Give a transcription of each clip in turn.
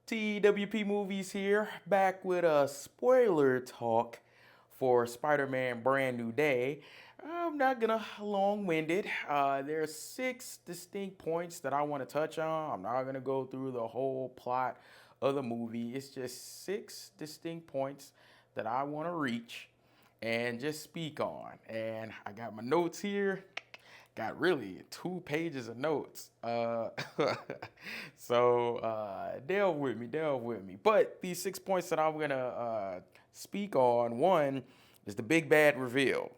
TWP Movies here, back with a spoiler talk for Spider-Man Brand New Day. I'm not gonna long-wind it. There are six distinct points that I want to touch on. I'm not gonna go through the whole plot of the movie. It's just six distinct points that I want to reach and just speak on. And I got my notes here, got really 2 pages of notes. Delve with me, delve with me. But these 6 points that I'm gonna speak on, one is the big bad reveal.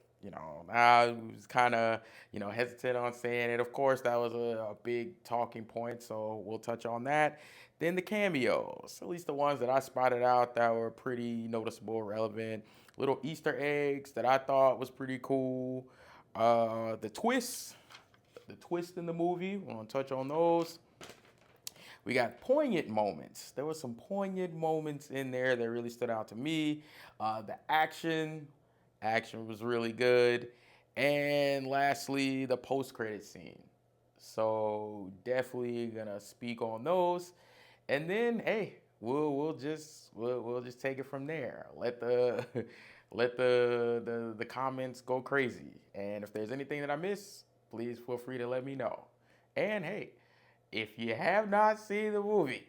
I was kind of, hesitant on saying it. Of course, that was a big talking point, so we'll touch on that. Then the cameos, at least the ones that I spotted out that were pretty noticeable, relevant, little Easter eggs that I thought was pretty cool. The twist in the movie. We're gonna touch on those. We got poignant moments. There were some poignant moments in there that really stood out to me. The action was really good, and lastly, the post-credit scene. So definitely gonna speak on those, and then hey, we'll just take it from there. Let the let the comments go crazy, and if there's anything that I miss, please feel free to let me know. And hey, if you have not seen the movie,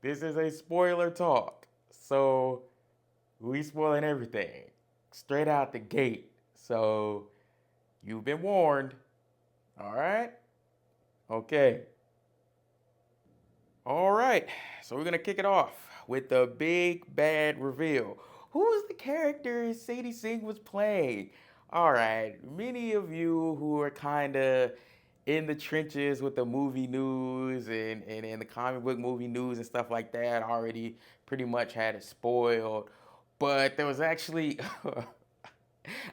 this is a spoiler talk. So we spoiling everything straight out the gate. So you've been warned. All right? Okay. All right. So we're going to kick it off with the big bad reveal. Who is the character Sadie Sink was playing? All right. Many of you who are kind of in the trenches with the movie news and the comic book movie news and stuff like that already pretty much had it spoiled. But there was actually,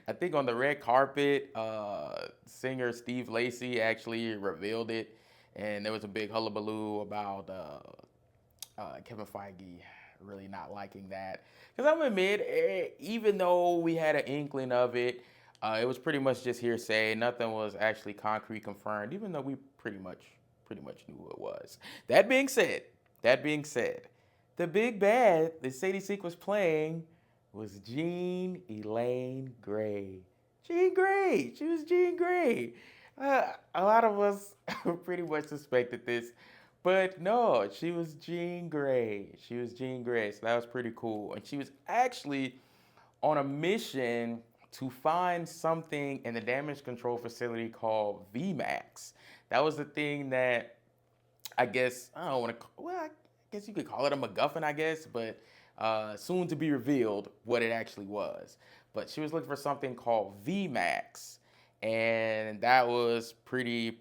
I think on the red carpet, singer Steve Lacy actually revealed it. And there was a big hullabaloo about Kevin Feige really not liking that. Because I'm gonna admit, even though we had an inkling of it, it was pretty much just hearsay. Nothing was actually concrete confirmed, even though we pretty much knew who it was. That being said, the big bad that Sadie Sink was playing was Jean Elaine Grey. Jean Grey. She was Jean Grey. A lot of us pretty much suspected this, but no, she was Jean Grey. She was Jean Grey, so that was pretty cool. And she was actually on a mission to find something in the damage control facility called VMAX. That was the thing that I guess I don't want to. Well, I guess you could call it a MacGuffin, I guess, but soon to be revealed what it actually was. But she was looking for something called VMAX, and that was pretty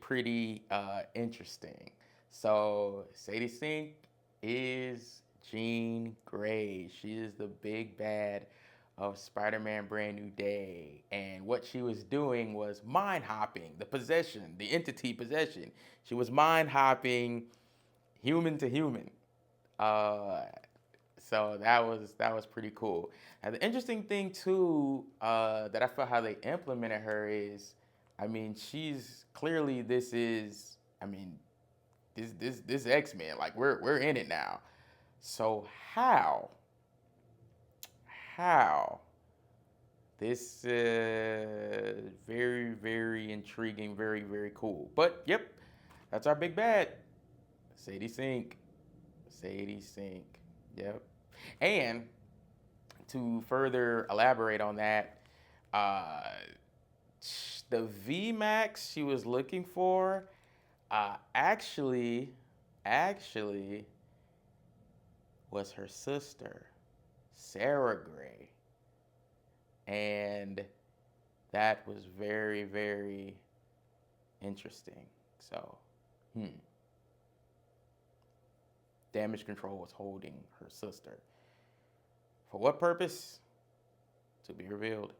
interesting. So Sadie Sink is Jean Grey. She is the big bad of Spider-Man Brand New Day. And what she was doing was mind hopping, the possession, the entity possession. She was mind hopping human to human. Uh, so that was pretty cool. And the interesting thing too, that I felt how they implemented her is, I mean, she's clearly I mean, this X-Men, like we're in it now. So how this very intriguing, very cool. But yep, that's our big bad, Sadie Sink. Sadie Sink. Yep. And to further elaborate on that, uh, the VMAX she was looking for, actually was her sister, Sarah Gray, and that was very interesting. So, damage control was holding her sister. For what purpose? To be revealed.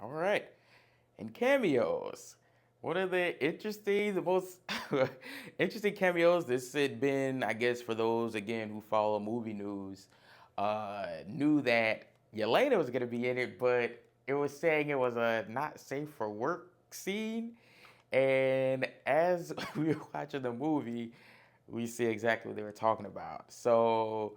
All right. And cameos. One of the most interesting cameos. This had been, I guess, for those again who follow movie news, knew that Yelena was gonna be in it, but it was saying it was a not safe for work scene. And as we were watching the movie, we see exactly what they were talking about. So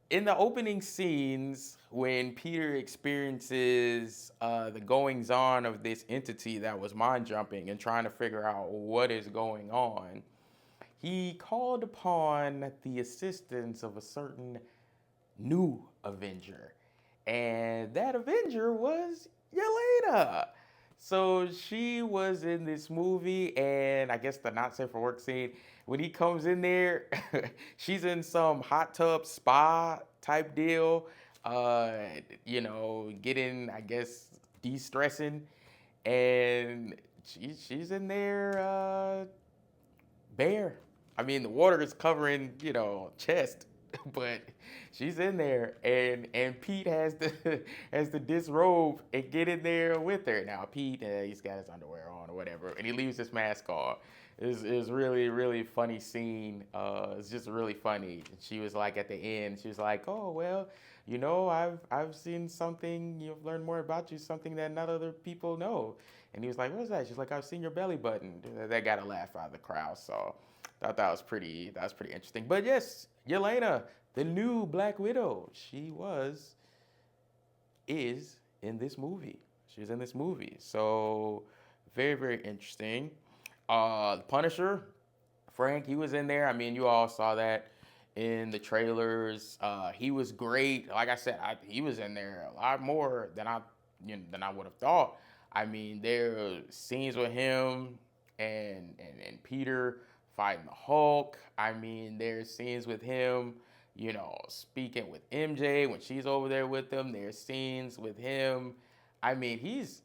in the opening scenes, when Peter experiences the goings on of this entity that was mind jumping and trying to figure out what is going on, he called upon the assistance of a certain new Avenger. And that Avenger was Yelena. So she was in this movie, and I guess the not safe for work scene, when he comes in there, she's in some hot tub spa type deal, uh, getting, I guess, de stressing. And she's in there bare. I mean, the water is covering, chest, but she's in there, and Pete has to has to disrobe and get in there with her. Now Pete, he's got his underwear on or whatever, and he leaves his mask on. It's really really funny scene. It's just really funny. She was like at the end, she was like, "Oh well, I've seen something. You've learned more about you, something that not other people know." And he was like, "What is that?" She's like, "I've seen your belly button." That got a laugh out of the crowd. So I thought that was pretty interesting. But yes, Yelena, the new Black Widow, is in this movie. She's in this movie. So very, very interesting. The Punisher, Frank, he was in there. I mean, you all saw that in the trailers. He was great. Like I said, he was in there a lot more than I would have thought. I mean, there are scenes with him and Peter fighting the Hulk. I mean, there's scenes with him, speaking with MJ when she's over there with him. There's scenes with him. I mean, he's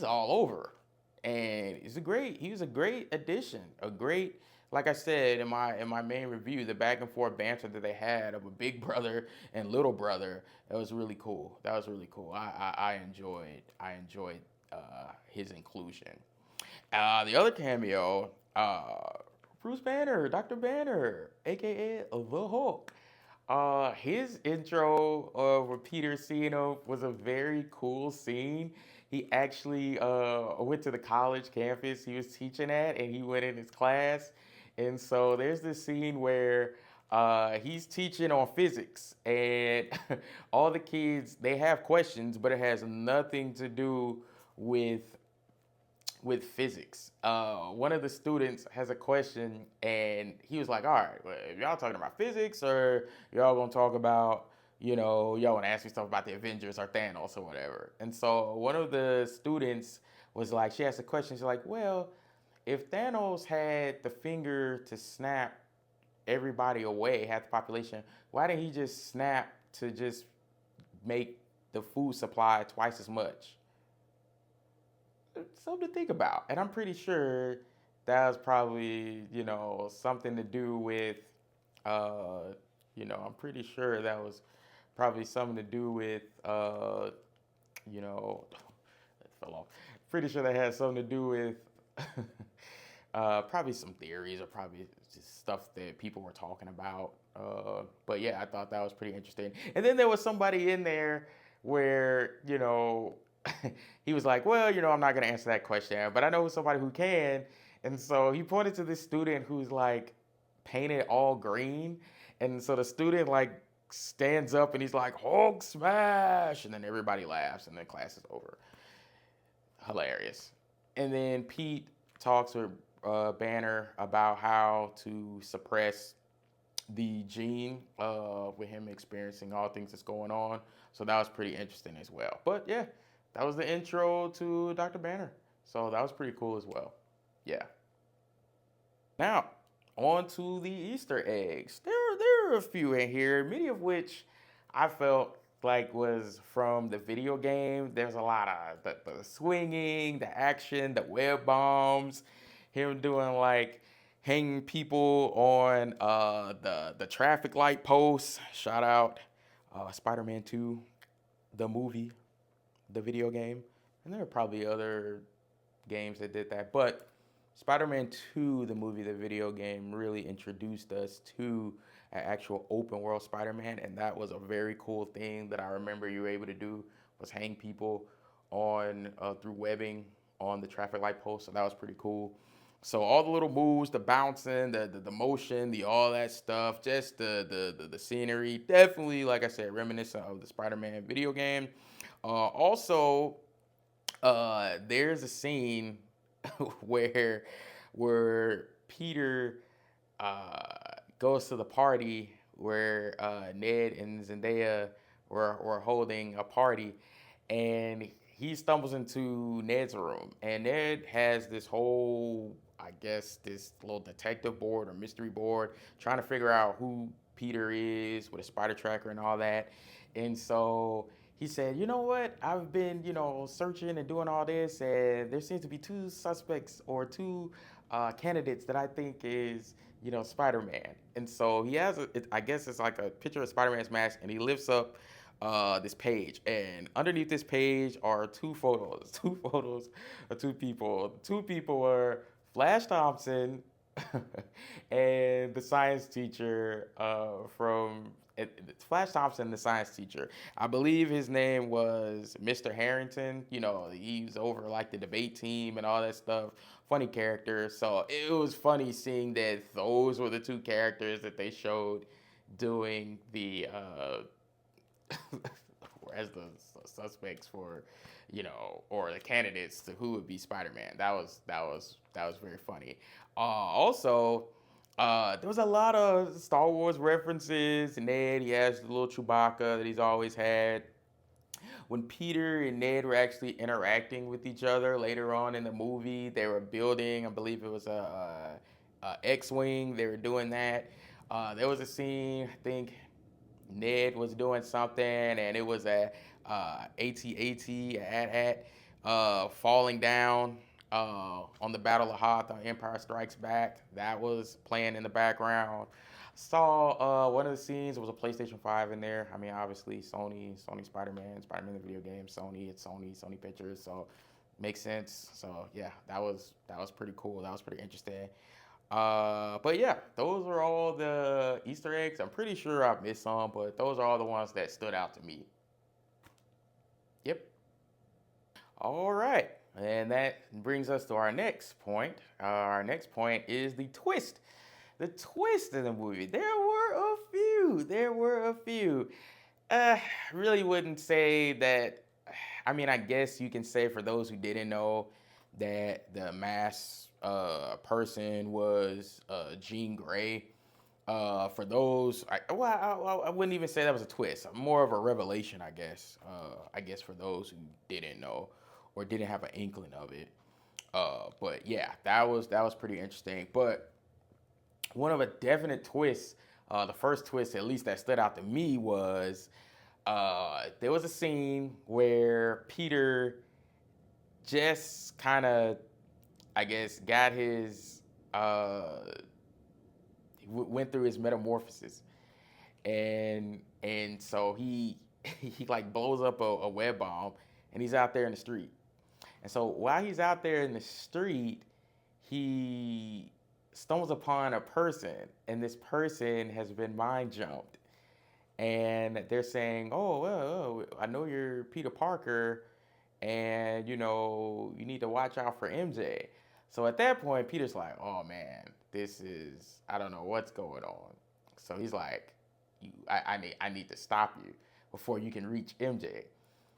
all over, and he was a great addition, a great. Like I said in my main review, the back and forth banter that they had of a big brother and little brother, that was really cool. That was really cool. I enjoyed his inclusion. The other cameo, Bruce Banner, Dr. Banner, aka the Hulk. His intro with Peter seeing him was a very cool scene. He actually went to the college campus he was teaching at, and he went in his class. And so there's this scene where he's teaching on physics, and all the kids they have questions, but it has nothing to do with physics. One of the students has a question, and he was like, "All right, well, if y'all talking about physics, or y'all gonna talk about, y'all wanna ask me stuff about the Avengers or Thanos or whatever." And so one of the students was like, she asked a question. She's like, "Well, if Thanos had the finger to snap everybody away, half the population, why didn't he just snap to just make the food supply twice as much?" Something to think about. And I'm pretty sure that was probably, something to do with, I'm pretty sure that was probably something to do with, it fell off. Pretty sure that had something to do with probably some theories or probably just stuff that people were talking about. But yeah, I thought that was pretty interesting. And then there was somebody in there where, he was like, "Well, I'm not going to answer that question, but I know somebody who can." And so he pointed to this student who's like painted all green. And so the student like stands up and he's like, "Hulk smash." And then everybody laughs and then class is over. Hilarious. And then Pete talks with Banner about how to suppress the gene with him experiencing all things that's going on. So that was pretty interesting as well. But yeah, that was the intro to Dr. Banner. So that was pretty cool as well. Yeah. Now, on to the Easter eggs. There are a few in here, many of which I felt like was from the video game. There's a lot of the swinging, the action, the web bombs, him doing like hanging people on the traffic light posts. Shout out Spider-Man 2, the movie, the video game. And there are probably other games that did that. But Spider-Man 2, the movie, the video game, really introduced us to an actual open world Spider-Man. And that was a very cool thing that I remember you were able to do, was hang people on through webbing on the traffic light post. So that was pretty cool. So all the little moves, the bouncing, the motion, the all that stuff, just the scenery, definitely, like I said, reminiscent of the Spider-Man video game. Also, there's a scene where where Peter goes to the party where Ned and Zendaya were holding a party, and he stumbles into Ned's room, and Ned has this whole, I guess, this little detective board or mystery board, trying to figure out who Peter is with a spider tracker and all that, and so he said, you know what? I've been, searching and doing all this, and there seems to be two suspects or two candidates that I think is, Spider-Man. And so he has, I guess it's like a picture of Spider-Man's mask, and he lifts up this page. And underneath this page are two photos, two photos of two people. The two people were Flash Thompson and the science teacher from Flash Thompson, the science teacher. I believe his name was Mr. Harrington. He was over like the debate team and all that stuff. Funny character. So it was funny seeing that those were the two characters that they showed doing the as the suspects for, or the candidates to who would be Spider-Man. That was very funny. Also, there was a lot of Star Wars references. Ned, he has the little Chewbacca that he's always had. When Peter and Ned were actually interacting with each other later on in the movie, they were building, I believe it was a X-wing. They were doing that. There was a scene, I think Ned was doing something, and it was a AT-AT falling down on the Battle of Hoth on Empire Strikes Back. That was playing in the background. Saw one of the scenes. There was a PlayStation 5 in there. I mean, obviously Sony Spider-Man the video game, Sony, it's Sony Pictures, so makes sense. So yeah, that was pretty cool. That was pretty interesting. But yeah, those are all the Easter eggs. I'm pretty sure I missed some, but those are all the ones that stood out to me. Yep. All right. And that brings us to our next point. Our next point is the twist. The twist in the movie. There were a few. There were a few. Really wouldn't say that. I mean, I guess you can say for those who didn't know that the masked person was Jean Grey. For those, I wouldn't even say that was a twist. More of a revelation, I guess. I guess for those who didn't know or didn't have an inkling of it. But yeah, that was pretty interesting. But one of a definite twist, the first twist at least that stood out to me was there was a scene where Peter just kind of, I guess, got his went through his metamorphosis, and so he he like blows up a web bomb, and he's out there in the street. And so while he's out there in the street, he stumbles upon a person, and this person has been mind jumped. And they're saying, "Oh, well, I know you're Peter Parker, and you need to watch out for MJ." So at that point, Peter's like, "Oh man, this is I don't know what's going on." So he's like, I need to stop you before you can reach MJ."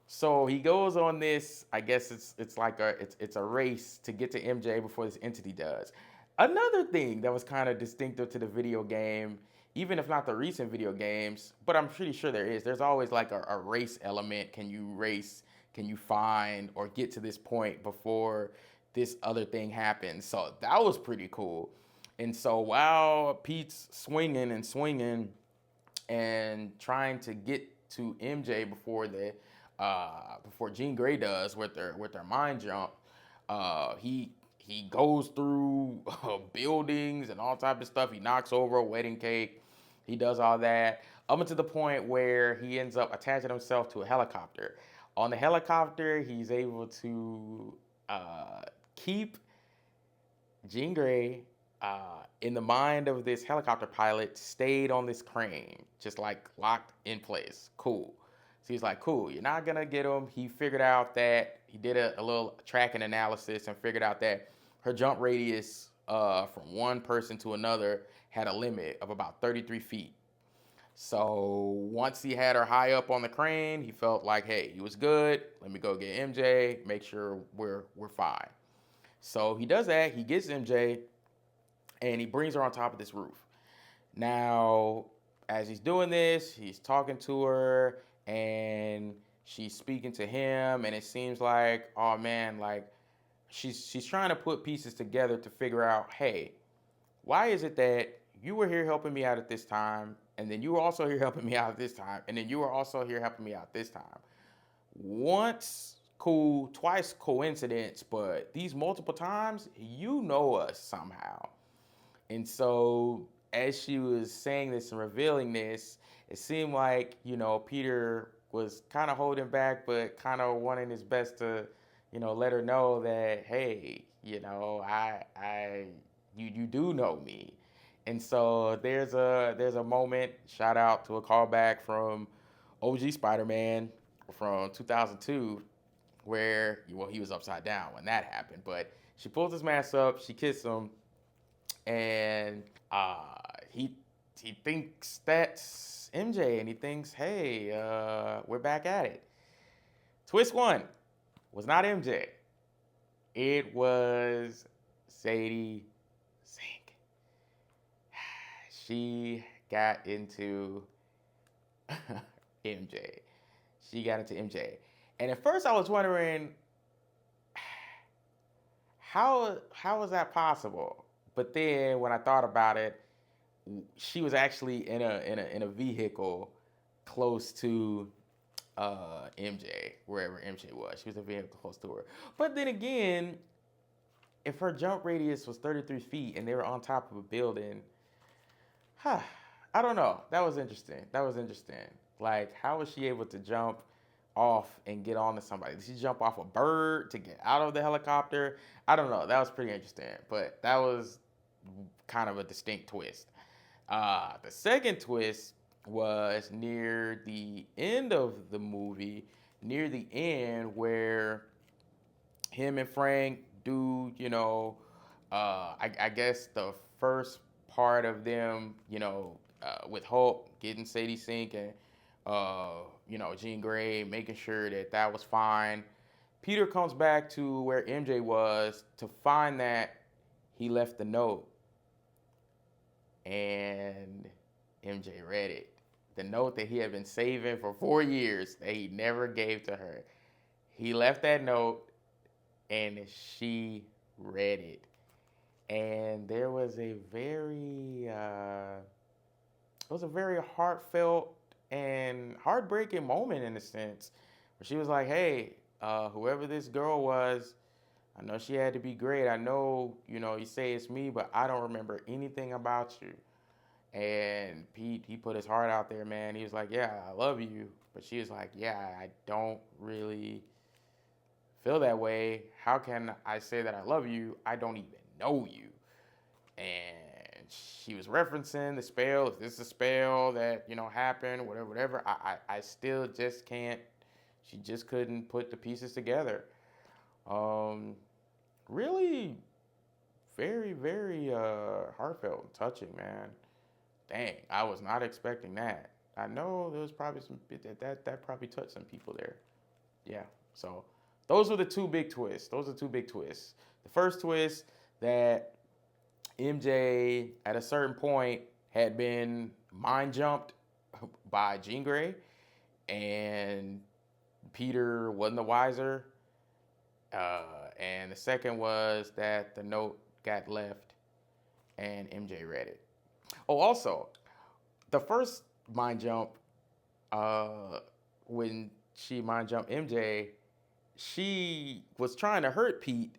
So he goes on this. I guess it's like it's a race to get to MJ before this entity does. Another thing that was kind of distinctive to the video game, even if not the recent video games, but I'm pretty sure there is. There's always like a race element. Can you race? Can you find or get to this point before this other thing happens? So that was pretty cool. And so while Pete's swinging and swinging and trying to get to MJ before Jean Grey does with their mind jump, he goes through buildings and all type of stuff. He knocks over a wedding cake. He does all that up until the point where he ends up attaching himself to a helicopter. On the helicopter, he's able to keep Jean Grey in the mind of this helicopter pilot, stayed on this crane, just like locked in place. Cool. So he's like, cool, you're not gonna get him. He figured out that he did a little tracking analysis and figured out that her jump radius from one person to another had a limit of about 33 feet. So once he had her high up on the crane, he felt like, hey, he was good. Let me go get MJ, make sure we're fine. So he does that. He gets MJ and he brings her on top of this roof. Now, as he's doing this, he's talking to her and she's speaking to him, and it seems like, oh man, like she's trying to put pieces together to figure out, hey, why is it that you were here helping me out at this time, and then you were also here helping me out at this time, and then you were also here helping me out this time? Once cool, twice coincidence, but these multiple times, you know us somehow. And so as she was saying this and revealing this, it seemed like, Peter was kind of holding back, but kind of wanting his best to, let her know that, hey, you do know me. And so there's a moment, shout out to a callback from OG Spider-Man from 2002, where, well, he was upside down when that happened. But she pulls his mask up, she kisses him, and he thinks that's MJ, and he thinks, hey, we're back at it. Twist one was not MJ. It was Sadie Sink. She got into MJ. She got into MJ. And at first I was wondering, how was that possible? But then when I thought about it, she was actually in a vehicle close to MJ, wherever MJ was. She was in a vehicle close to her. But then again, if her jump radius was 33 feet and they were on top of a building, I don't know. That was interesting. Like, how was she able to jump off and get onto somebody? Did she jump off a bird to get out of the helicopter? I don't know. That was pretty interesting. But that was kind of a distinct twist. The second twist was near the end of the movie, near the end where him and Frank do, I guess the first part of them, with Hulk getting Sadie Sink and, Jean Grey, making sure that was fine. Peter comes back to where MJ was to find that he left the note, and MJ read it. The note that he had been saving for 4 years that he never gave to her. He left that note, and she read it. And there was a very heartfelt and heartbreaking moment, in a sense, where she was like, hey, whoever this girl was, I know she had to be great. I know, you say it's me, but I don't remember anything about you. And Pete, he put his heart out there, man. He was like, yeah, I love you. But she was like, yeah, I don't really feel that way. How can I say that I love you? I don't even know you. And she was referencing the spell. Is this a spell that, happened? Whatever. I still just can't. She just couldn't put the pieces together. Really very, very heartfelt and touching, man. Dang, I was not expecting that. I know there was probably some that probably touched some people there. Yeah. So those were the two big twists. The first twist, that MJ at a certain point had been mind jumped by Jean Grey, and Peter wasn't the wiser. And the second was that the note got left and MJ read it. Oh, also, the first mind jump, when she mind jumped MJ, she was trying to hurt Pete,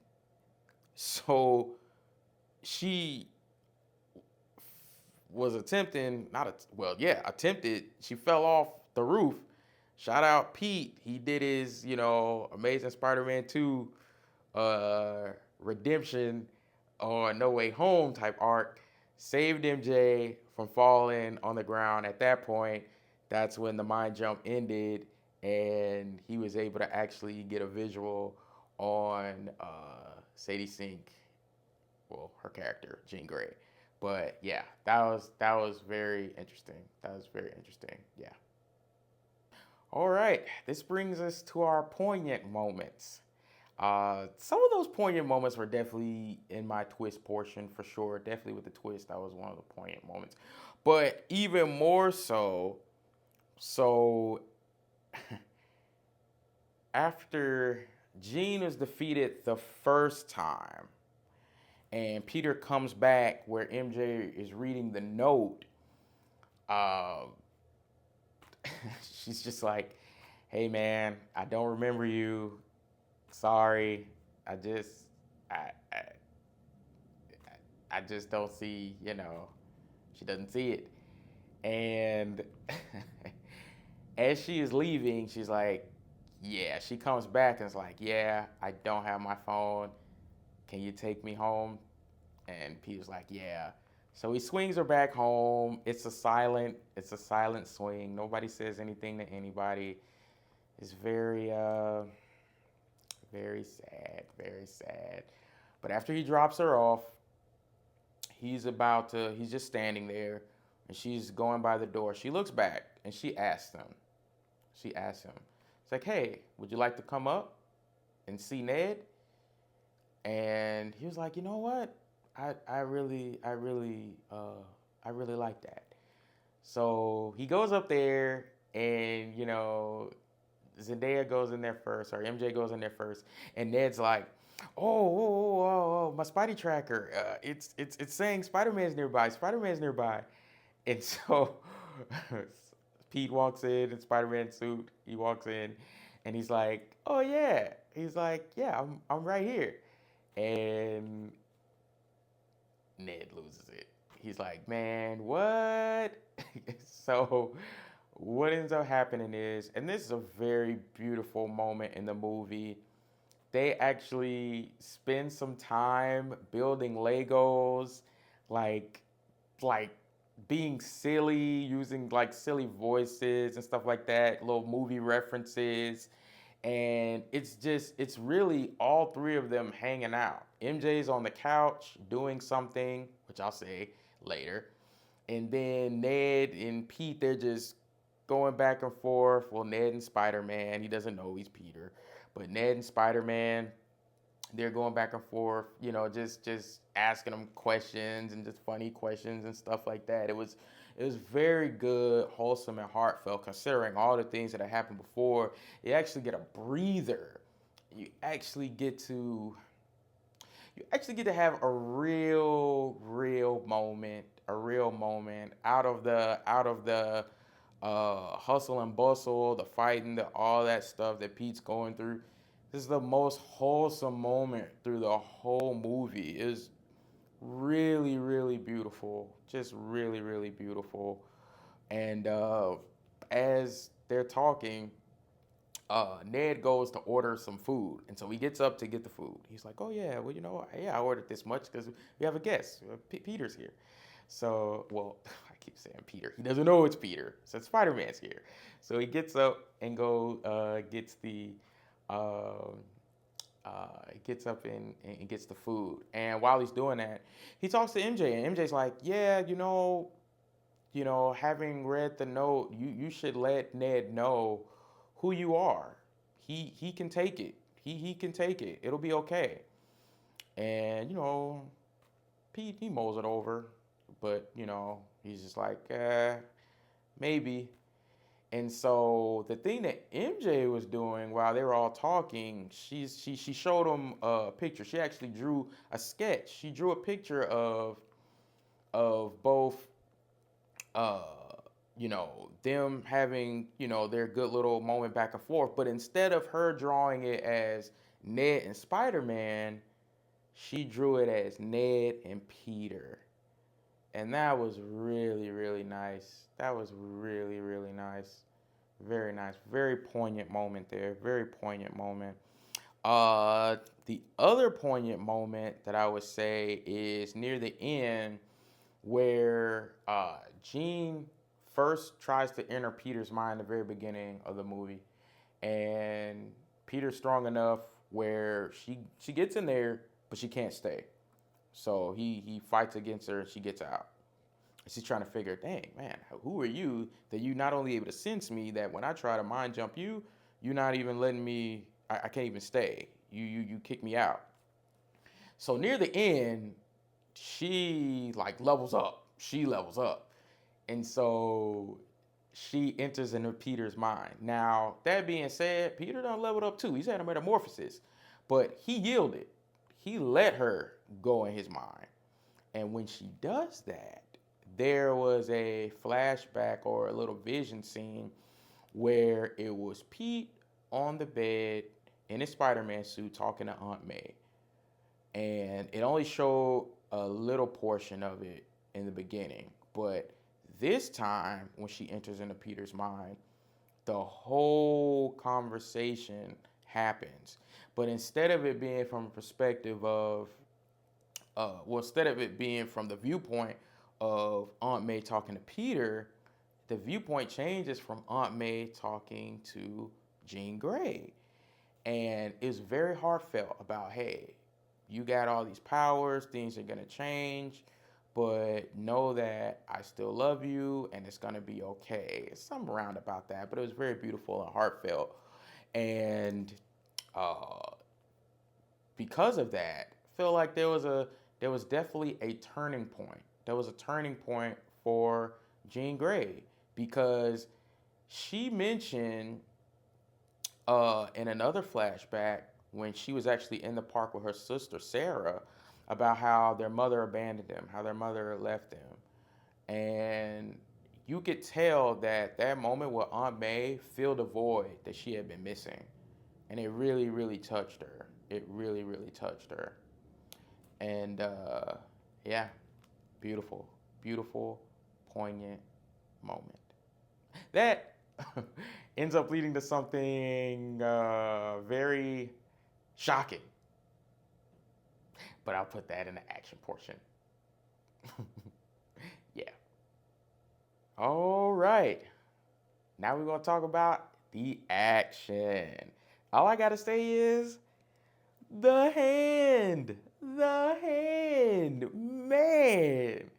so she was attempted. She fell off the roof. Shout out Pete. He did his, Amazing Spider-Man 2 redemption or No Way Home type arc. Saved MJ from falling on the ground. At that point, that's when the mind jump ended, and he was able to actually get a visual on Sadie Sink well, her character, Jean Grey. But yeah, that was very interesting. That was very interesting. Yeah. All right, this brings us to our poignant moments. Some of those poignant moments were definitely in my twist portion for sure. Definitely with the twist, that was one of the poignant moments. But even more so, so after Jean is defeated the first time, and Peter comes back where MJ is reading the note, uh, she's just like, "Hey man, I don't remember you. Sorry. I just, I, I just don't see. She doesn't see it." And as she is leaving, she's like, "Yeah." She comes back and is like, "Yeah, I don't have my phone. Can you take me home?" And Peter's like, "Yeah." So he swings her back home. It's a silent swing. Nobody says anything to anybody. It's very sad, very sad. But after he drops her off, he's just standing there, and she's going by the door. She looks back and she asks him, it's like, "Hey, would you like to come up and see Ned?" And he was like, "You know what? I really like that." So he goes up there, and Zendaya goes in there first, or MJ goes in there first, and Ned's like, "Oh, my Spidey tracker, it's saying Spider-Man's nearby. Spider-Man's nearby." And so Pete walks in Spider-Man suit. He walks in, and he's like, "Oh yeah." He's like, "Yeah, I'm right here." And Ned loses it. He's like, "Man, what?" So what ends up happening is, and this is a very beautiful moment in the movie, they actually spend some time building Legos, like like being silly, using like silly voices and stuff like that, little movie references. And it's really all three of them hanging out. MJ's on the couch doing something, which I'll say later. And then Ned and Pete, they're just going back and forth. Well, Ned and Spider-Man, he doesn't know he's Peter, but Ned and Spider-Man, they're going back and forth, just asking them questions and just funny questions and stuff like that. It was very good, wholesome, and heartfelt, considering all the things that had happened before. You actually get a breather. You actually get to have a real moment out of the hustle and bustle, the fighting, all that stuff that Pete's going through. This is the most wholesome moment through the whole movie. It's really, really beautiful. Just really, really beautiful. And as they're talking, Ned goes to order some food, and so he gets up to get the food. He's like, "Oh yeah, well yeah, I ordered this much because we have a guest. Peter's here." So, well, I keep saying Peter. He doesn't know it's Peter. So Spider-Man's here. So he gets up and gets the uh, gets up and gets the food. And while he's doing that, he talks to MJ, and MJ's like, "Yeah, having read the note, you should let Ned know who you are. He can take it. He can take it. It'll be okay." And Pete, he mulls it over, but he's just like, maybe. And so the thing that MJ was doing while they were all talking, she showed him a picture. She actually drew a sketch. She drew a picture of both uh them having their good little moment back and forth, but instead of her drawing it as Ned and Spider-Man, she drew it as Ned and Peter. And that was really, really nice. That was really, really nice. Very nice. Very poignant moment there. Very poignant moment. The other poignant moment that I would say is near the end, where Jean first tries to enter Peter's mind at the very beginning of the movie, and Peter's strong enough where she gets in there, but she can't stay. So he fights against her and she gets out. She's trying to figure, dang, man, who are you that you not only able to sense me, that when I try to mind jump you, you're not even letting me, I can't even stay. You kick me out. So near the end, she like levels up. She levels up. And so she enters into Peter's mind. Now, that being said, Peter done leveled up too. He's had a metamorphosis. But he yielded. He let her go in his mind. And when she does that, there was a flashback or a little vision scene where it was Pete on the bed in his Spider-Man suit talking to Aunt May. And it only showed a little portion of it in the beginning. But this time, when she enters into Peter's mind, the whole conversation happens. But instead of it being from a perspective of, instead of it being from the viewpoint of Aunt May talking to Peter, the viewpoint changes from Aunt May talking to Jean Grey. And it's very heartfelt about, hey, you got all these powers, things are going to change, but know that I still love you and it's going to be okay. It's something around about that, but it was very beautiful and heartfelt. And because of that, I feel like there was definitely a turning point. There was a turning point for Jean Grey because she mentioned in another flashback when she was actually in the park with her sister Sarah about how their mother abandoned them, how their mother left them. And you could tell that that moment with Aunt May filled a void that she had been missing. And it really, really touched her. It really, really touched her. And yeah, beautiful, beautiful, poignant moment. That ends up leading to something very shocking. But I'll put that in the action portion. Yeah. All right. Now we're going to talk about the action. All I got to say is the hand. The hand. Man,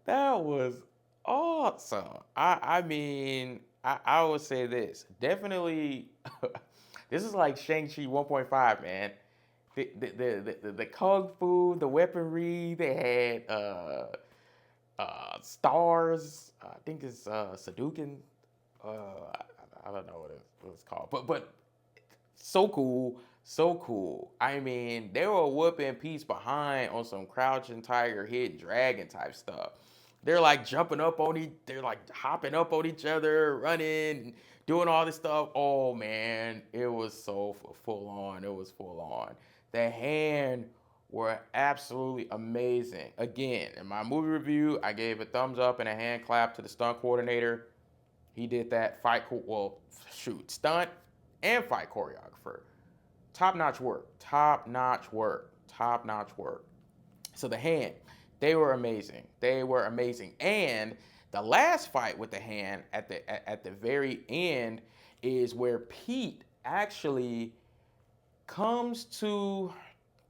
that was awesome. I mean, I would say this. Definitely, this is like Shang-Chi 1.5, man. The kung fu, the weaponry, they had stars. I think it's Sadukin. I don't know what it's called, but so cool, so cool. I mean, they were whooping Pete's behind on some crouching tiger, hidden dragon type stuff. They're like jumping up on they're like hopping up on each other, running, doing all this stuff. Oh man, it was so full on. It was full on. The hand were absolutely amazing. Again, in my movie review, I gave a thumbs up and a hand clap to the stunt coordinator. He did that stunt and fight choreographer. Top-notch work, top-notch work, top-notch work. So the hand, they were amazing. They were amazing. And the last fight with the hand at the very end is where Pete actually comes to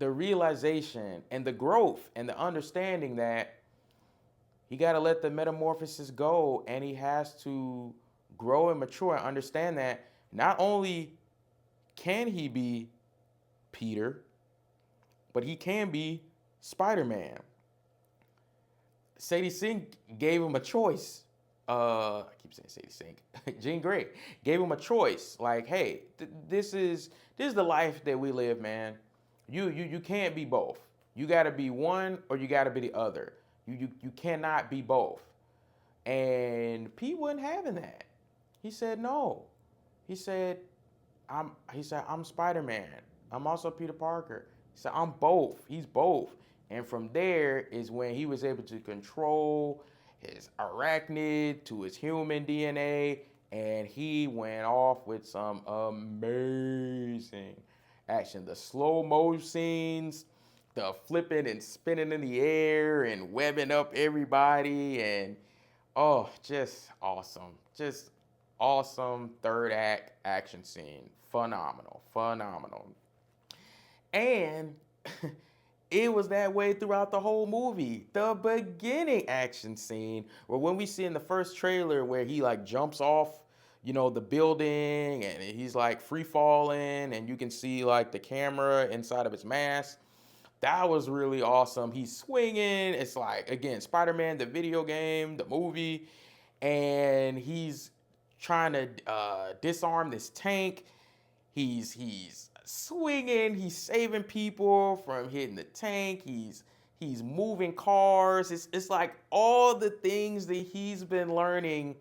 the realization and the growth and the understanding that he got to let the metamorphosis go and he has to grow and mature and understand that not only can he be Peter, but he can be Spider-Man. Sadie Sink gave him a choice. I keep saying Sadie Sink. Jean Grey gave him a choice. Like, hey, this is the life that we live, man. You can't be both. You got to be one or you got to be the other. You cannot be both. And Pete wasn't having that. He said no. He said I'm Spider-Man. I'm also Peter Parker. He said I'm both. He's both. And from there is when he was able to control his arachnid to his human DNA, and he went off with some amazing action. The slow-mo scenes, the flipping and spinning in the air and webbing up everybody, and oh, just awesome. Just awesome third act action scene. Phenomenal, phenomenal. And it was that way throughout the whole movie. The beginning action scene, or when we see in the first trailer where he like jumps off, the building and he's like free falling, and you can see like the camera inside of his mask. That was really awesome. He's swinging. It's like, again, Spider-Man, the video game, the movie, and he's trying to disarm this tank. He's swinging. He's saving people from hitting the tank. He's moving cars. It's like all the things that he's been learning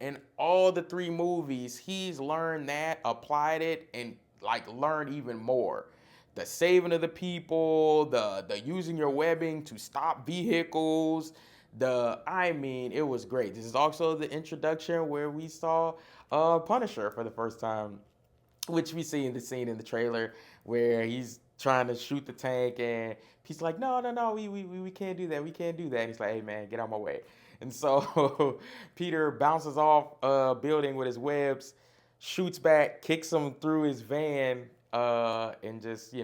in all the three movies. He's learned that, applied it, and like learned even more. The saving of the people, the using your webbing to stop vehicles. It was great. This is also the introduction where we saw Punisher for the first time, which we see in the scene in the trailer where he's trying to shoot the tank, and he's like, no, no, no, we can't do that. We can't do that. And he's like, hey, man, get out of my way. And so Peter bounces off a building with his webs, shoots back, kicks him through his van, and just,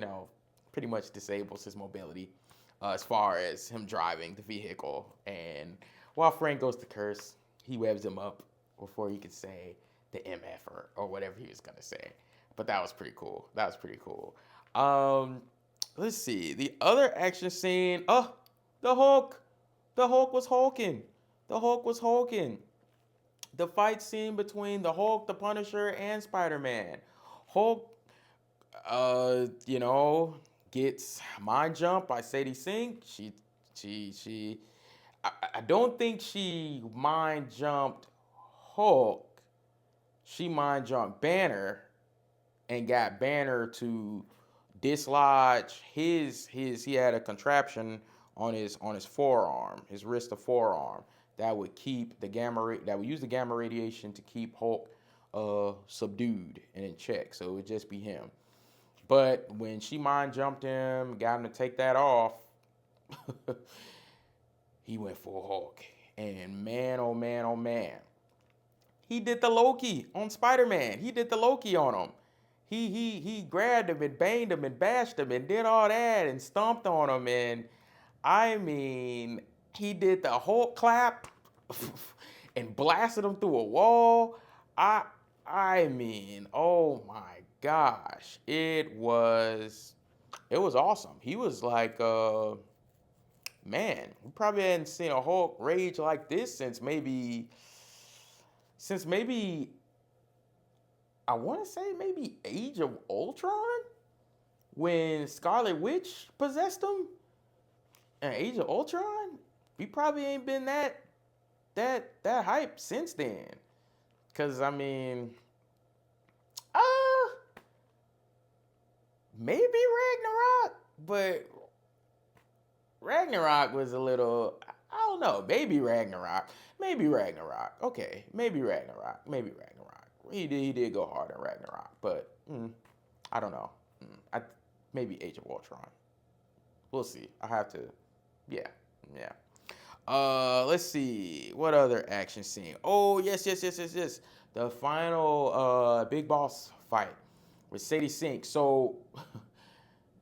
pretty much disables his mobility as far as him driving the vehicle. And while Frank goes to curse, he webs him up before he could say the MF or whatever he was going to say. But that was pretty cool. That was pretty cool. Let's see. The other action scene. Oh, the Hulk. The Hulk was hulking. The Hulk was hulking. The fight scene between the Hulk, the Punisher, and Spider-Man. Hulk, gets mind jump by Sadie Sink. She. I don't think she mind jumped Hulk. She mind jumped Banner and got Banner to dislodge he had a contraption on his forearm, his wrist of forearm, that would keep that would use the gamma radiation to keep Hulk subdued and in check. So it would just be him. But when she mind jumped him, got him to take that off, he went full Hulk. And man, oh man, oh man. He did the Loki on Spider-Man. He did the Loki on him. He grabbed him and banged him and bashed him and did all that and stomped on him. And he did the Hulk clap and blasted him through a wall. Oh my gosh. It was awesome. He was like, man, we probably hadn't seen a Hulk rage like this since maybe I want to say maybe Age of Ultron, when Scarlet Witch possessed him. And Age of Ultron, we probably ain't been that hype since then. Cause maybe Ragnarok, but Ragnarok was a little, I don't know, maybe Ragnarok. Okay, maybe Ragnarok. He did go hard in Ragnarok, but I don't know. Maybe Age of Ultron. We'll see. I have to, yeah. Let's see. What other action scene? Oh, yes. The final big boss fight with Sadie Sink. So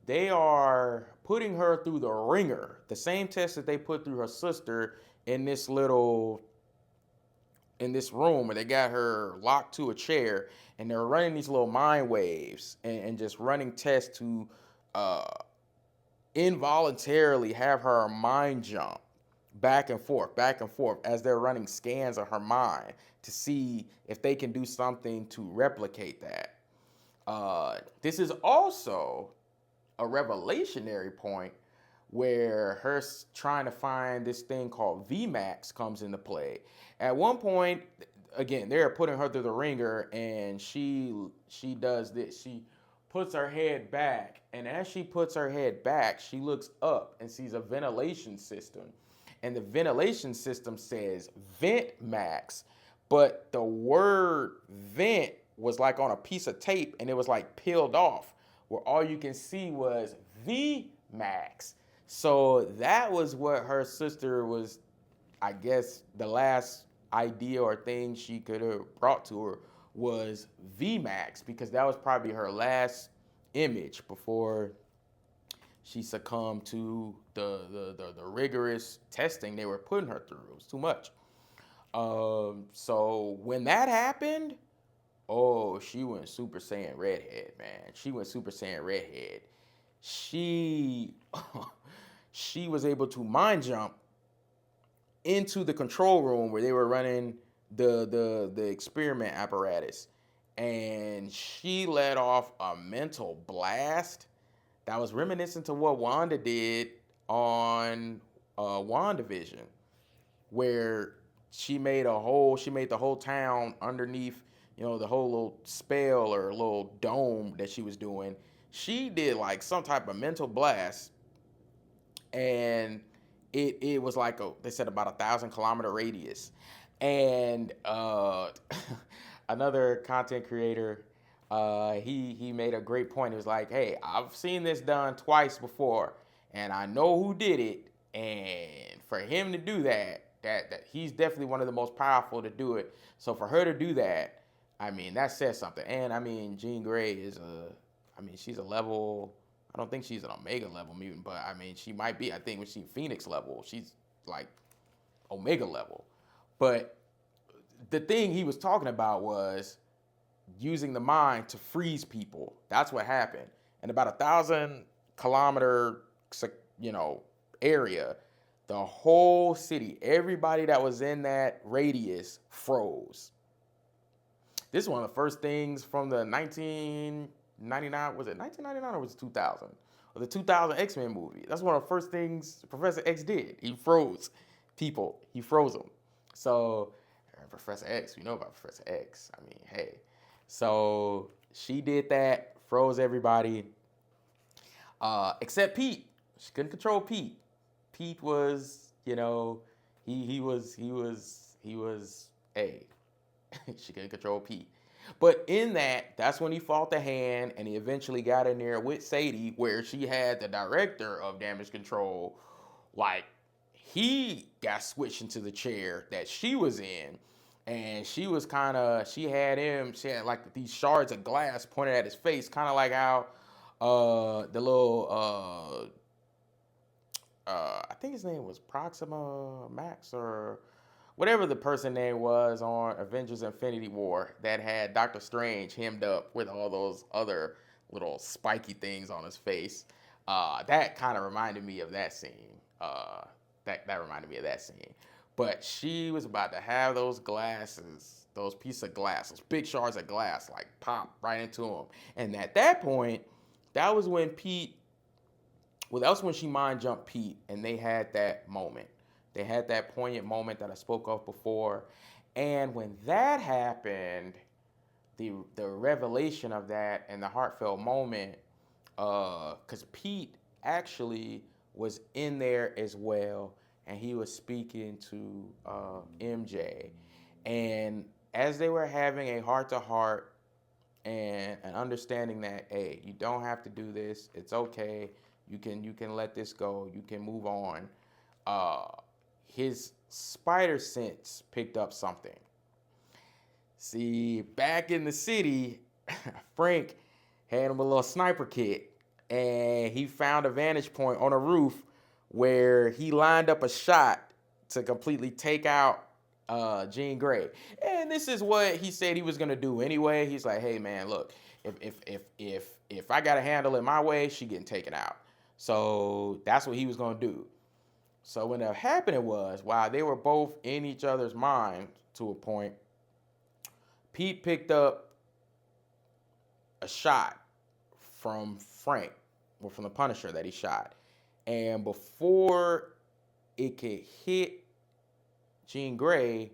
they are putting her through the ringer, the same test that they put through her sister in this room where they got her locked to a chair, and they're running these little mind waves and just running tests to involuntarily have her mind jump back and forth as they're running scans of her mind to see if they can do something to replicate that. This is also a revelationary point where her trying to find this thing called VMAX comes into play. At one point, again, they're putting her through the ringer, and she does this. She puts her head back, and as she puts her head back, she looks up and sees a ventilation system. And the ventilation system says Vent Max, but the word vent was like on a piece of tape, and it was like peeled off, where all you can see was VMAX. So that was what her sister was, I guess, the last idea or thing she could have brought to her was VMAX, because that was probably her last image before she succumbed to the rigorous testing they were putting her through. It was too much. So when that happened, oh, she went Super Saiyan redhead, man. She went Super Saiyan redhead. She she was able to mind jump into the control room where they were running the experiment apparatus, and she let off a mental blast that was reminiscent to what Wanda did on WandaVision, where she made the whole town underneath, the whole little spell or little dome that she was doing. She did like some type of mental blast, and it was like they said about 1,000 kilometer radius. And another content creator, he made a great point. It was like, hey, I've seen this done twice before, and I know who did it. And for him to do that he's definitely one of the most powerful to do it. So for her to do that, I mean, that says something. And I mean, Jean Grey she's a level. I don't think she's an Omega level mutant, but I mean, she might be. I think when she's Phoenix level, she's like Omega level. But the thing he was talking about was using the mind to freeze people. That's what happened. And about 1,000 kilometer, area, the whole city, everybody that was in that radius froze. This is one of the first things from the 1999, was it 1999 or was it 2000? Or the 2000 X-Men movie. That's one of the first things Professor X did. He froze people. He froze them. So, Professor X, we know about Professor X. I mean, hey. So, she did that, froze everybody, except Pete. She couldn't control Pete. Pete was, he was, hey, she couldn't control Pete. But in that's when he fought the Hand, and he eventually got in there with Sadie, where she had the director of damage control. Like, he got switched into the chair that she was in, and she had like these shards of glass pointed at his face, kind of like how the little I think his name was Proxima Max or whatever the person name was on Avengers Infinity War that had Doctor Strange hemmed up with all those other little spiky things on his face. That kind of reminded me of that scene. That reminded me of that scene. But she was about to have those glasses, those pieces of glass, those big shards of glass, like pop right into him. And at that point, that was when she mind jumped Pete, and they had that moment. They had that poignant moment that I spoke of before. And when that happened, the revelation of that and the heartfelt moment, because Pete actually was in there as well, and he was speaking to MJ. And as they were having a heart-to-heart and an understanding that, hey, you don't have to do this. It's okay. You can let this go. You can move on. His spider sense picked up something. See, back in the city, Frank had him a little sniper kit, and he found a vantage point on a roof where he lined up a shot to completely take out Jean Grey. And this is what he said he was gonna do anyway. He's like, hey man, look, if I gotta handle it my way, she getting taken out. So that's what he was gonna do. So what ended up happening was, while they were both in each other's mind to a point, Pete picked up a shot from Frank, or from the Punisher that he shot. And before it could hit Jean Grey,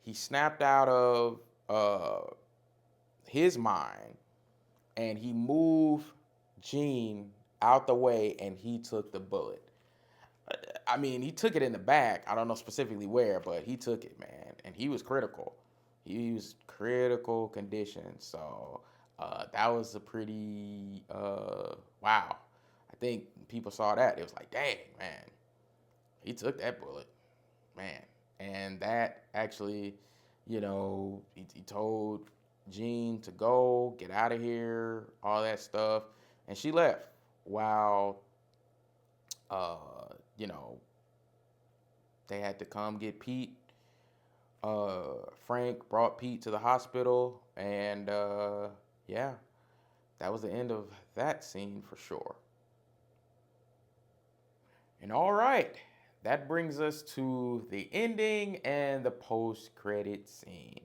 he snapped out of his mind, and he moved Jean out the way, and he took the bullet. I mean, he took it in the back. I don't know specifically where, but he took it, man. And he was critical. He was critical condition. So that was a pretty, wow. I think people saw that. It was like, dang, man. He took that bullet, man. And that actually, he told Jean to go, get out of here, all that stuff. And she left while uh, you know, they had to come get Pete. Frank brought Pete to the hospital, and yeah, that was the end of that scene for sure. And all right, that brings us to the ending and the post-credit scene.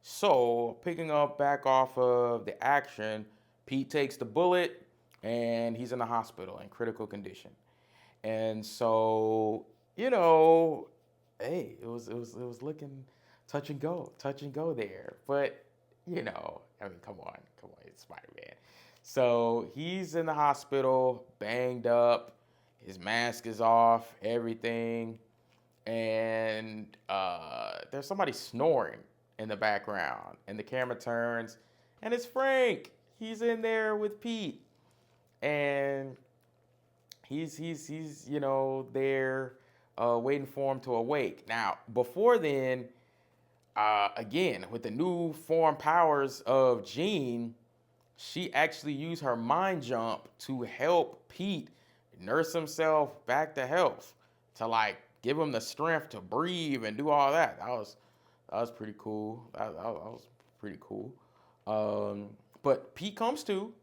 So, picking up back off of the action, Pete takes the bullet and he's in the hospital in critical condition. And so, you know, hey, it was looking touch and go there. But, I mean, come on, it's Spider-Man. So he's in the hospital, banged up, his mask is off, everything, and there's somebody snoring in the background, and the camera turns, and it's Frank. He's in there with Pete, and he's there waiting for him to awake. Now, before then, again with the new form powers of Jean, she actually used her mind jump to help Pete nurse himself back to health, to like give him the strength to breathe and do all that. That was pretty cool. That was pretty cool. But Pete comes to,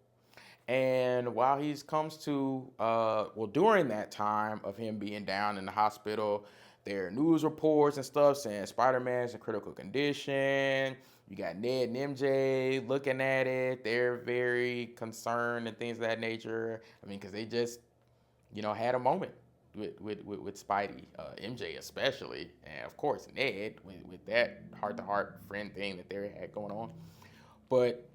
and while he comes to, during that time of him being down in the hospital, there are news reports and stuff saying Spider-Man's in critical condition. You got Ned and MJ looking at it. They're very concerned and things of that nature. I mean, because they just, had a moment with Spidey, MJ especially, and of course Ned with that heart-to-heart friend thing that they had going on. But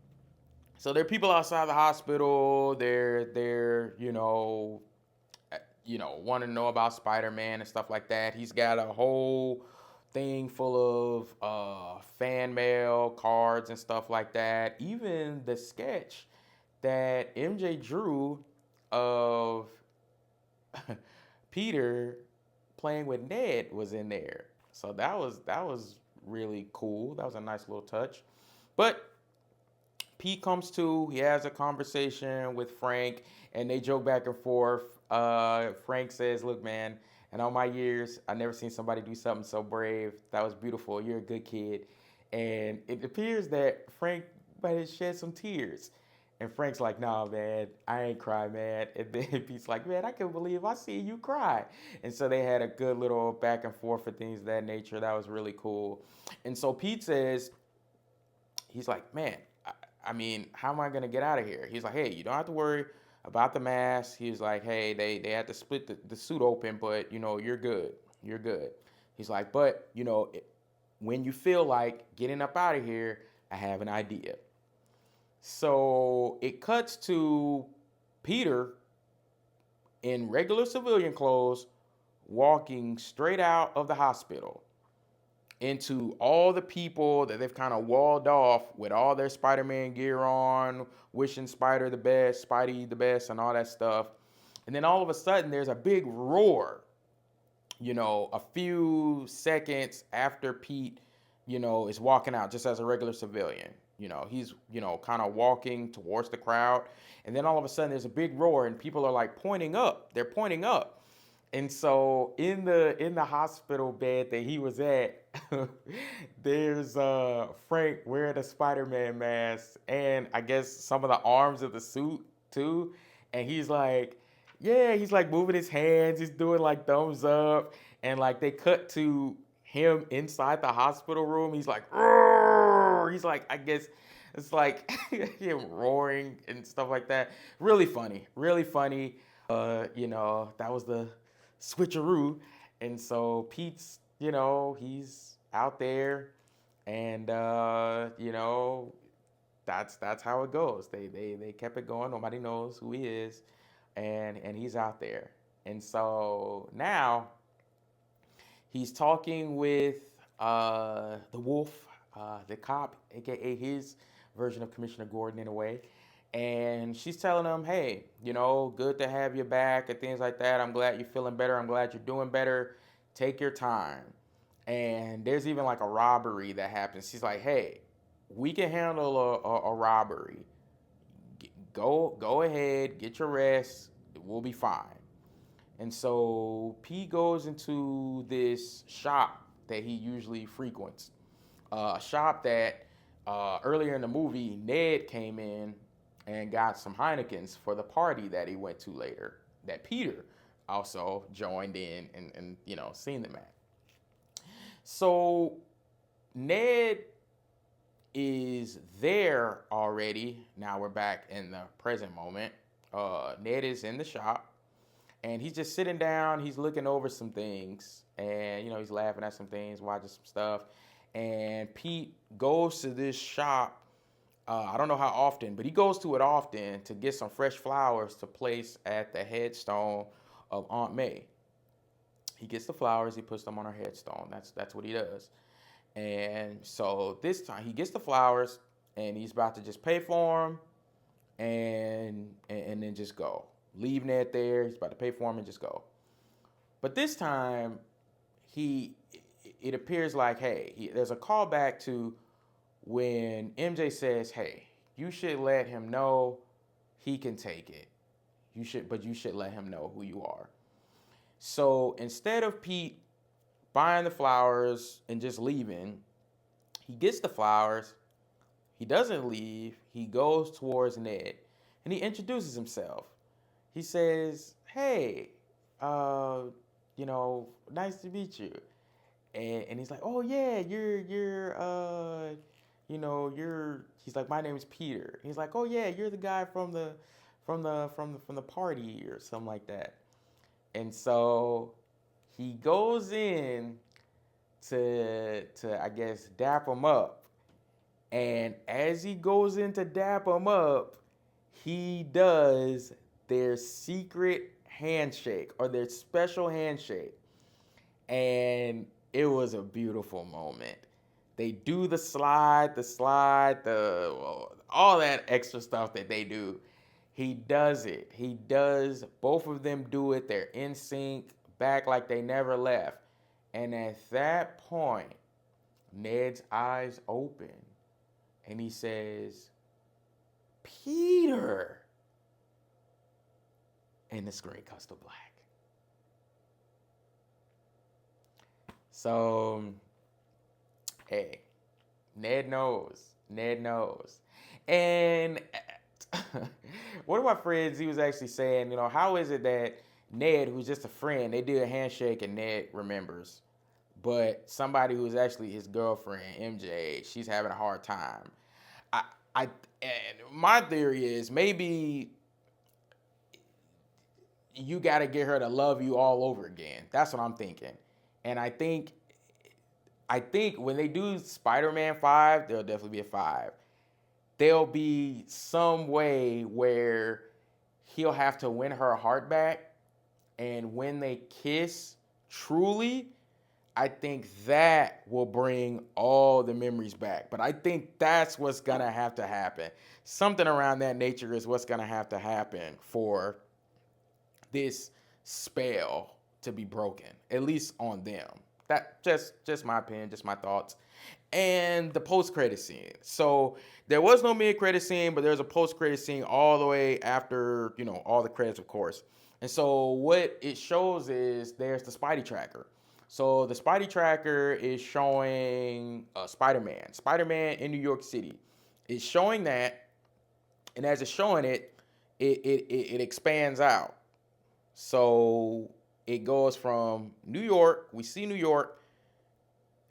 so there are people outside the hospital. They're want to know about Spider-Man and stuff like that. He's got a whole thing full of fan mail, cards, and stuff like that. Even the sketch that MJ drew of Peter playing with Ned was in there. So that was really cool. That was a nice little touch. But Pete comes to, he has a conversation with Frank, and they joke back and forth. Frank says, "Look, man, in all my years, I never seen somebody do something so brave. That was beautiful. You're a good kid." And it appears that Frank might have shed some tears. And Frank's like, "Nah, man, I ain't cry, man." And then Pete's like, "Man, I can't believe I see you cry." And so they had a good little back and forth for things of that nature. That was really cool. And so Pete says, he's like, "Man, I mean, how am I gonna get out of here?" He's like, "Hey, you don't have to worry about the mask." He's like, "Hey, they had to split the suit open, but you're good. You're good." He's like, "But when you feel like getting up out of here, I have an idea." So it cuts to Peter in regular civilian clothes walking straight out of the hospital into all the people that they've kind of walled off with all their Spider-Man gear on, wishing Spider the best, Spidey the best, and all that stuff. And then all of a sudden, there's a big roar, a few seconds after Pete, is walking out just as a regular civilian. He's, kind of walking towards the crowd. And then all of a sudden, there's a big roar, and people are like pointing up. They're pointing up. And so in the hospital bed that he was at, there's Frank wearing a Spider-Man mask and I guess some of the arms of the suit too. And he's like, yeah, he's like moving his hands, he's doing like thumbs up, and like they cut to him inside the hospital room. He's like, "Roar!" He's like, I guess it's like him roaring and stuff like that. Really funny, really funny. That was the switcheroo. And so Pete's, he's out there, and that's how it goes. They kept it going. Nobody knows who he is, and he's out there. And so now he's talking with the wolf, the cop, aka his version of Commissioner Gordon in a way. And she's telling him, "Hey, good to have you back," and things like that. "I'm glad you're feeling better. I'm glad you're doing better. Take your time." And there's even like a robbery that happens. She's like, "Hey, we can handle a robbery. Go ahead, get your rest. We'll be fine." And so Pete goes into this shop that he usually frequents. A shop that earlier in the movie, Ned came in and got some Heinekens for the party that he went to later, that Peter also joined in and seen them at. So Ned is there already. Now we're back in the present moment. Ned is in the shop and he's just sitting down. He's looking over some things and, he's laughing at some things, watching some stuff. And Pete goes to this shop. I don't know how often, but he goes to it often to get some fresh flowers to place at the headstone of Aunt May. He gets the flowers, he puts them on her headstone. That's what he does. And so this time he gets the flowers and he's about to just pay for them and then just go. Leave Ned there. He's about to pay for him and just go. But this time it appears like, hey, there's a callback to when MJ says, hey, you should let him know he can take it. But you should let him know who you are. So instead of Pete buying the flowers and just leaving, he gets the flowers. He doesn't leave. He goes towards Ned and he introduces himself. He says, hey, nice to meet you. And he's like, oh yeah, he's like, my name is Peter. He's like, oh yeah, you're the guy from the party or something like that. And so he goes in to I guess dap him up. And as he goes in to dap him up, he does their secret handshake or their special handshake. And it was a beautiful moment. They do the slide, all that extra stuff that they do. He does it. He does. Both of them do it. They're in sync, back like they never left. And at that point, Ned's eyes open and he says, Peter. And the screen cuts to black. So, hey, Ned knows. And one of my friends, he was actually saying, how is it that Ned, who's just a friend, they do a handshake and Ned remembers, but somebody who's actually his girlfriend, MJ, she's having a hard time. And my theory is maybe you got to get her to love you all over again. That's what I'm thinking. And I think when they do Spider-Man 5, there'll definitely be a 5. There'll be some way where he'll have to win her heart back. And when they kiss truly, I think that will bring all the memories back. But I think that's what's going to have to happen. Something around that nature is what's going to have to happen for this spell to be broken, at least on them. That just my opinion, just my thoughts. And the post-credit scene. So there was no mid-credit scene, but there's a post-credit scene all the way after, all the credits, of course. And so what it shows is there's the Spidey tracker. So the Spidey tracker is showing Spider-Man in New York City. It's showing that, and as it's showing it, it expands out. So it goes from New York, we see New York,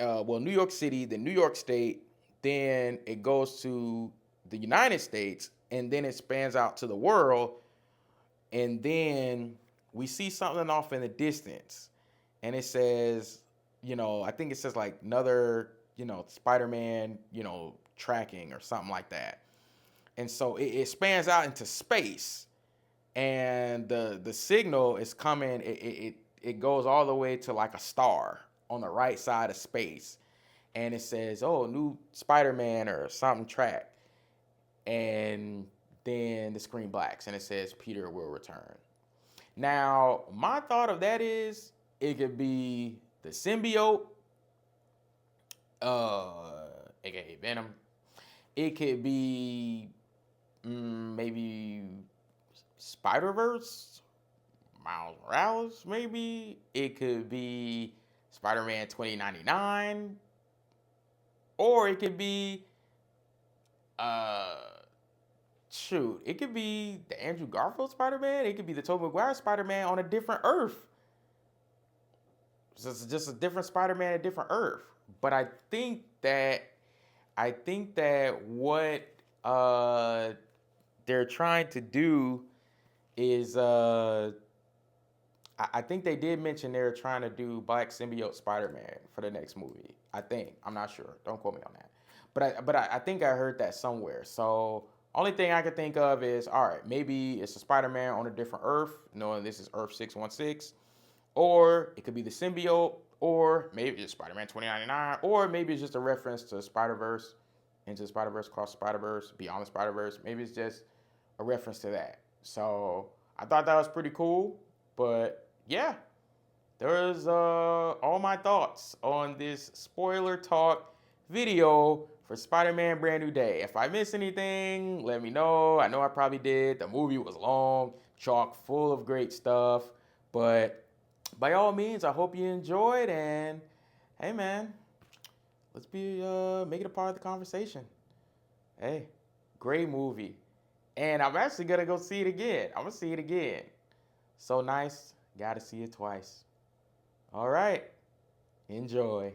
New York City, then New York State, then it goes to the United States, and then it spans out to the world, and then we see something off in the distance, and it says, I think it says like another, Spider-Man, tracking or something like that. And so it spans out into space, and the signal is coming, it goes all the way to like a star on the right side of space, and it says, oh, new Spider-Man or something track, and then the screen blacks and it says Peter will return. Now my thought of that is it could be the symbiote, aka Venom. It could be maybe Spider-Verse, Miles Morales, maybe. It could be Spider-Man 2099. Or it could be, uh, shoot, it could be the Andrew Garfield Spider-Man. It could be the Tobey Maguire Spider-Man on a different Earth. Just a different Spider-Man, a different Earth. But I think that what they're trying to do is I think they did mention they're trying to do Black Symbiote Spider-Man for the next movie. I think. I'm not sure. Don't quote me on that. But I think I heard that somewhere. So only thing I could think of is, all right, maybe it's a Spider-Man on a different Earth, knowing this is Earth 616, or it could be the symbiote, or maybe it's Spider-Man 2099, or maybe it's just a reference to Spider-Verse, Into the Spider-Verse, Across the Spider-Verse, Beyond the Spider-Verse. Maybe it's just a reference to that. So I thought that was pretty cool. But yeah, there's all my thoughts on this spoiler talk video for Spider-Man Brand New Day. If I missed anything, let me know. I know I probably did. The movie was long, chock full of great stuff. But by all means, I hope you enjoyed. And hey, man, let's be make it a part of the conversation. Hey, great movie. And I'm actually gonna go see it again. I'm gonna see it again. So nice, gotta see it twice. All right, enjoy.